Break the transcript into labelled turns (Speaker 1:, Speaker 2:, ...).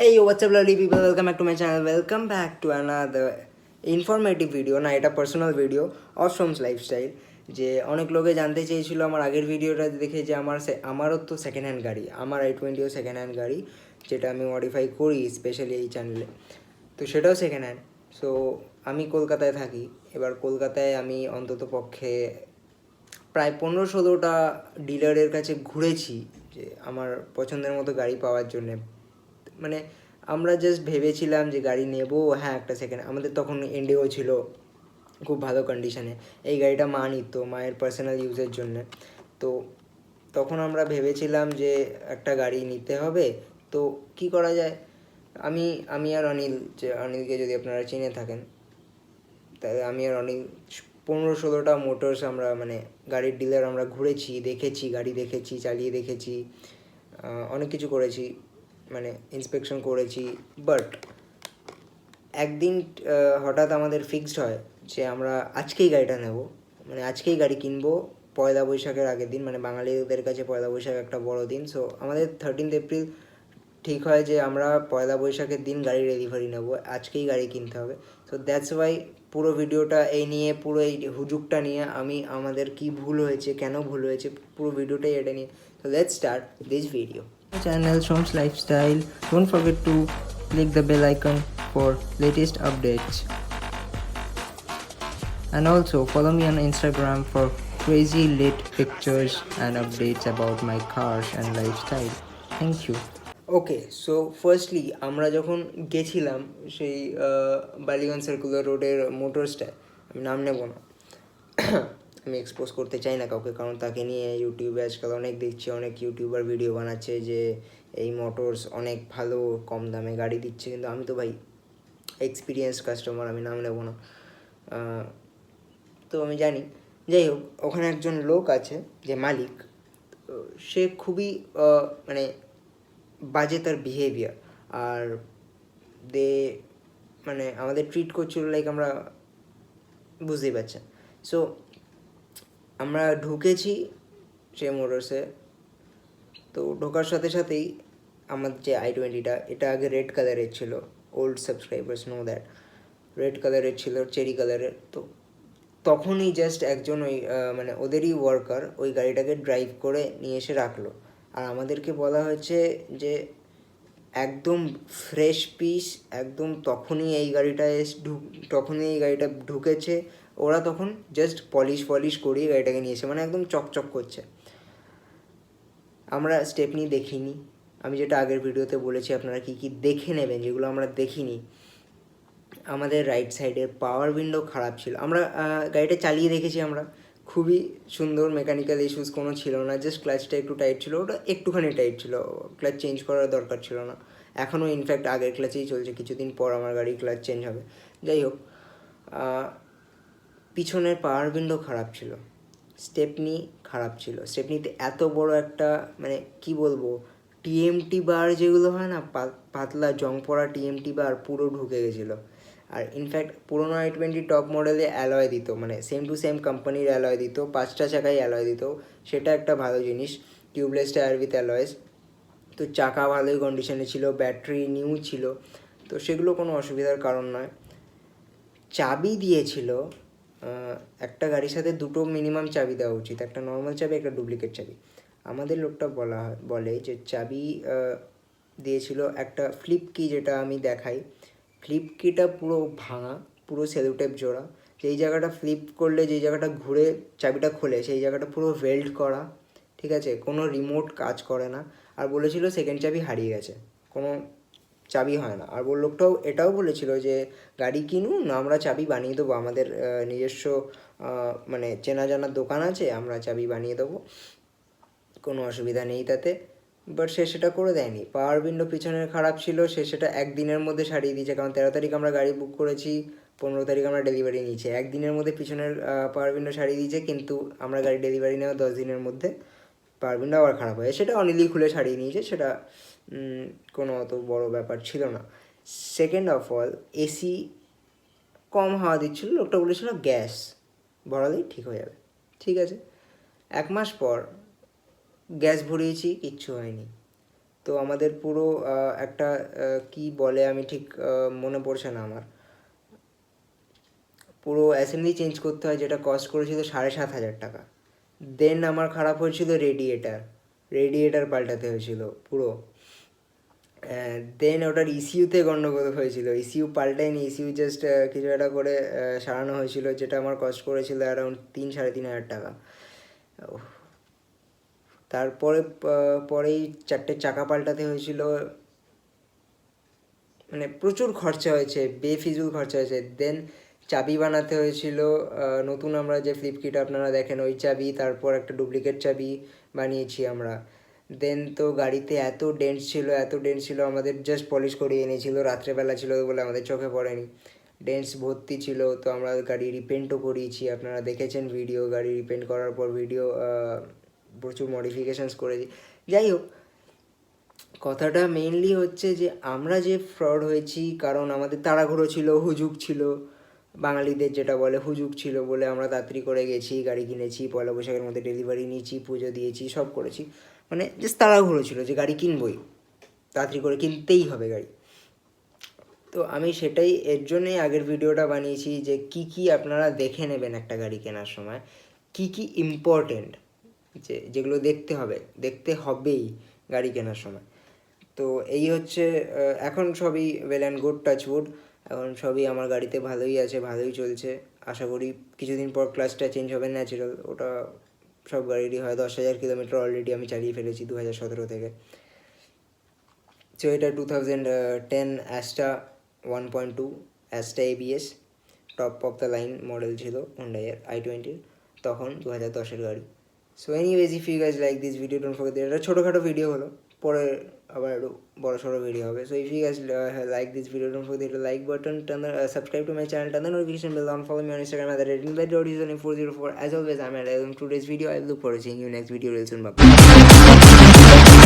Speaker 1: Hey, what's up lovely people, welcome back to my channel, welcome back to another informative video না এটা personal video of সোমস lifestyle. যে অনেক লোকে জানতে চেয়েছিল আমার আগের ভিডিওটা দেখে যে আমারও তো সেকেন্ড হ্যান্ড গাড়ি, আমার i20ও সেকেন্ড হ্যান্ড গাড়ি, যেটা আমি মডিফাই করি স্পেশালি এই চ্যানেলে, তো সেটাও সেকেন্ড হ্যান্ড। সো আমি কলকাতায় থাকি, এবার কলকাতায় আমি অন্তত পক্ষে প্রায় 15-16টা ডিলারের কাছে ঘুরেছি যে আমার পছন্দের মতো গাড়ি পাওয়ার জন্যে। মানে আমরা জাস্ট ভেবেছিলাম যে গাড়ি নেব, হ্যাঁ একটা সেকেন্ড, আমাদের তখন ইন্ডিগো ছিল খুব ভালো কন্ডিশনে, এই গাড়িটা মা নিত মায়ের পার্সোনাল ইউজের জন্যে। তো তখন আমরা ভেবেছিলাম যে একটা গাড়ি নিতে হবে, তো কি করা যায়। আমি আমি আর অনিল, যে অনিলকে যদি আপনারা চিনে থাকেন, তাহলে আমি আর অনিল 15-16টা মোটরস আমরা মানে গাড়ির ডিলার আমরা ঘুরেছি, দেখেছি, গাড়ি দেখেছি, চালিয়ে দেখেছি, অনেক কিছু করেছি, মানে ইন্সপেকশন করেছি। বাট একদিন হঠাৎ আমাদের ফিক্সড হয় যে আমরা আজকেই গাড়িটা নেব, মানে আজকেই গাড়ি কিনবো, পয়লা বৈশাখের আগের দিন, মানে বাঙালিদের কাছে পয়লা বৈশাখ একটা বড় দিন। সো আমাদের 13 এপ্রিল ঠিক হয় যে আমরা পয়লা বৈশাখের দিন গাড়ি ডেলিভারি নেব, আজকেই গাড়ি কিনতে হবে। সো দ্যাটস ওয়াই পুরো ভিডিওটা এই নিয়ে, পুরো এই হুজুকটা নিয়ে, আমাদের কি ভুল হয়েছে, কেন ভুল হয়েছে, পুরো ভিডিওটাই এটা নিয়ে। So let's start this video. Channel Shom's Lifestyle. Don't forget to click the bell icon for latest updates. And also follow me on Instagram for crazy lit pictures and updates about my cars and lifestyle. Thank you. Okay, so firstly আমরা যখন গেছিলাম সেই Ballygunge circular রোডের মোটরসটায়, আমি নাম নেব না, আমি এক্সপোজ করতে চাই না কাউকে, কারণ তাকে নিয়ে ইউটিউবে আজকাল অনেক দেখছি, অনেক ইউটিউবার ভিডিও বানাচ্ছে যে এই মোটরস অনেক ভালো, কম দামে গাড়ি দিচ্ছে, কিন্তু আমি তো ভাই এক্সপিরিয়েন্স কাস্টমার, আমি নাম নেব না। তো আমি জানি, যাই হোক, ওখানে একজন লোক আছে যে মালিক, সে খুবই মানে বাজে তার বিহেভিয়ার, আর মানে আমাদের ট্রিট করছিল লাইক আমরা, বুঝতেই পারছেন। সো আমরা ঢুকেছি সে মোটরসে, তো ঢোকার সাথে সাথেই আমার যে i20টা, এটা আগে রেড কালারের ছিল, old subscribers know that, red কালারের ছিল, চেরি কালারের। তো তখনই জাস্ট একজন ওই মানে ওদেরই ওয়ার্কার ওই গাড়িটাকে ড্রাইভ করে নিয়ে এসে রাখলো, আর আমাদেরকে বলা হয়েছে যে একদম ফ্রেশ পিস, একদম তখনই এই গাড়িটা ঢুকেছে, ওরা তখন জাস্ট পলিশ করিয়ে গাড়িটাকে নিয়েছে, মানে একদম চকচক করছে। আমরা স্টেপনি দেখিনি, আমি যেটা আগের ভিডিওতে বলেছি আপনারা কী কী দেখে নেবেন, যেগুলো আমরা দেখিনি। আমাদের রাইট সাইডের পাওয়ার উইন্ডো খারাপ ছিল, আমরা গাড়িটা চালিয়ে দেখেছি, আমরা খুবই সুন্দর, মেকানিক্যাল ইস্যুস কোনো ছিল না, জাস্ট ক্লাচটা একটু টাইট ছিল, ওটা একটুখানি টাইট ছিল, ক্লাচ চেঞ্জ করার দরকার ছিল না। এখনও ইনফ্যাক্ট আগের ক্লাচেই চলছে, কিছুদিন পর আমার গাড়ি ক্লাচ চেঞ্জ হবে। যাই হোক, পিছনের পাওয়ার উইন্ডো খারাপ ছিল, স্টেপনি খারাপ ছিল, স্টেপনিতে এত বড় একটা মানে কি বলবো, টিএমটি বার যেগুলো হয় না, পাতলা জং পড়া টিএমটি বার পুরো ঢুকে গেছিলো। আর ইনফ্যাক্ট পুরোনো i20 টপ মডেলে অ্যালয় দিত, মানে সেম টু সেম কোম্পানির অ্যালয় দিত, 5টা চাকায় অ্যালয় দিত, সেটা একটা ভালো জিনিস, টিউবলেস টায়ার উইথ অ্যালয়েস। তো চাকা ভালোই কন্ডিশনে ছিল, ব্যাটারি নিউ ছিল, তো সেগুলো কোনো অসুবিধার কারণ নয়। চাবি দিয়েছিল, একটা গাড়ির সাথে দুটো মিনিমাম চাবি দেওয়া উচিত, একটা নর্মাল চাবি, একটা ডুপ্লিকেট চাবি। আমাদের লোকটা বলে যে চাবি দিয়েছিল একটা ফ্লিপ কি, যেটা আমি দেখাই, ফ্লিপ কিটা পুরো ভাঙা, পুরো সেলোটেপ জোড়া, যেই জায়গাটা ফ্লিপ করলে যেই জায়গাটা ঘুরে চাবিটা খোলে সেই জায়গাটা পুরো ওয়েল্ড করা, ঠিক আছে, কোনো রিমোট কাজ করে না। আর বলেছিল সেকেন্ড চাবি হারিয়ে গেছে, কোনো চাবি হয় না। আর লোকটাও এটাও বলেছিল যে গাড়ি কিনুন, আমরা চাবি বানিয়ে দেবো, আমাদের নিজস্ব মানে চেনা জানার দোকান আছে, আমরা চাবি বানিয়ে দেবো, কোনো অসুবিধা নেই তাতে। বাট সে সেটা করে দেয়নি। পাওয়ার উইন্ডো পিছনের খারাপ ছিল, সে সেটা একদিনের মধ্যে সারিয়ে দিয়েছে, কারণ 13 তারিখ আমরা গাড়ি বুক করেছি, 15 তারিখ আমরা ডেলিভারি নিয়েছি, একদিনের মধ্যে পিছনের পাওয়ার উইন্ডো সারিয়ে দিয়েছে, কিন্তু আমরা গাড়ি ডেলিভারি নেওয়া 10 দিনের মধ্যে পাওয়ার উইন্ডো আবার খারাপ হয়, সেটা অনেকই খুলে সারিয়ে নিয়েছে, সেটা কোনো অত বড় ব্যাপার ছিল না। সেকেন্ড অফ অল, এসি কম হাওয়া দিচ্ছিলো, লোকটা বলেছিল গ্যাস ভরালেই ঠিক হয়ে যাবে, ঠিক আছে। 1 মাস পর গ্যাস ভরিয়েছি, কিচ্ছু হয়নি। তো আমাদের পুরো একটা কি বলে আমি ঠিক মনে পড়ছে না আমার, পুরো অ্যাসেম্বলি চেঞ্জ করতে হয়, যেটা কস্ট করেছিল 7,500 টাকা। দেন আমার খারাপ হয়েছিল রেডিয়েটার পাল্টাতে হয়েছিল পুরো। দেন ওটার ইসিউতে গণ্ডগোল হয়েছিল, ইসিউ পাল্টায়নি, ইসিউ জাস্ট কিছু একটা করে সারানো হয়েছিল, যেটা আমার কস্ট করেছিল অ্যারাউন্ড 3-3,500 টাকা। তারপরে পরেই 4টে চাকা পাল্টাতে হয়েছিল, মানে প্রচুর খরচা হয়েছে, বেফিজুল খরচা হয়েছে। দেন চাবি বানাতে হয়েছিল, নতুন আমরা যে ফ্লিপ কিট আপনারা দেখেন ওই চাবি, তারপর একটা ডুপ্লিকেট চাবি বানিয়েছি আমরা। দেন তো গাড়িতে এত ডেন্টস ছিল, আমাদের জাস্ট পলিশ করিয়ে এনেছিল, রাত্রেবেলা ছিল বলে আমাদের চোখে পড়েনি, ডেন্টস ভর্তি ছিল। তো আমরা গাড়ি রিপেন্টও করিয়েছি, আপনারা দেখেছেন ভিডিও, গাড়ি রিপেন্ট করার পর ভিডিও, প্রচুর মডিফিকেশানস করেছি। যাই হোক, কথাটা মেইনলি হচ্ছে যে আমরা যে ফ্রড হয়েছি, কারণ আমাদের তাড়াহুড়ো ছিল, হুজুগ ছিল, বাঙালিদের যেটা বলে হুজুগ ছিল বলে আমরা তাড়াতাড়ি করে গেছি, গাড়ি কিনেছি, পয়লা বৈশাখের মধ্যে ডেলিভারি নিয়েছি, পুজো দিয়েছি, সব করেছি, মানে জাস্ট তাড়াহুড়ো ছিল যে গাড়ি কিনবই, তাড়াতাড়ি করে কিনতেই হবে গাড়ি। তো আমি সেটাই এর জন্যই আগের ভিডিওটা বানিয়েছি যে কি আপনারা দেখে নেবেন একটা গাড়ি কেনার সময়, কি ইম্পর্টেন্ট, যেগুলো দেখতে হবেই গাড়ি কেনার সময়। তো এই হচ্ছে, এখন সবই ওয়েল অ্যান্ড গুড, টাচউড, এখন সবই আমার গাড়িতে ভালোই আছে, ভালোই চলছে। আশা করি কিছুদিন পর ক্লাচটা চেঞ্জ হবে, ন্যাচারাল, ওটা সব গাড়িরই হয়। 10,000 কিলোমিটার অলরেডি আমি চালিয়ে ফেলেছি 2017 থেকে। সো এটা 2010 Asta 1.2 Asta ABS, top of the line model ছিল হুন্ডাইয়ের i20, তখন 2010-এর গাড়ি। So anyways, if you guys like this video, don't forget, এটা ছোটোখাটো ভিডিও হলো, পরে আবার একটু বড় সড়ো ভিডিও হবে। So if you guys like this video, don't forget the like button, turn the subscribe to my channel, turn the notification bell on, follow me on Instagram at @redinbed.404. As always, I'm at today's video. I look forward to seeing you next video real soon. Bye.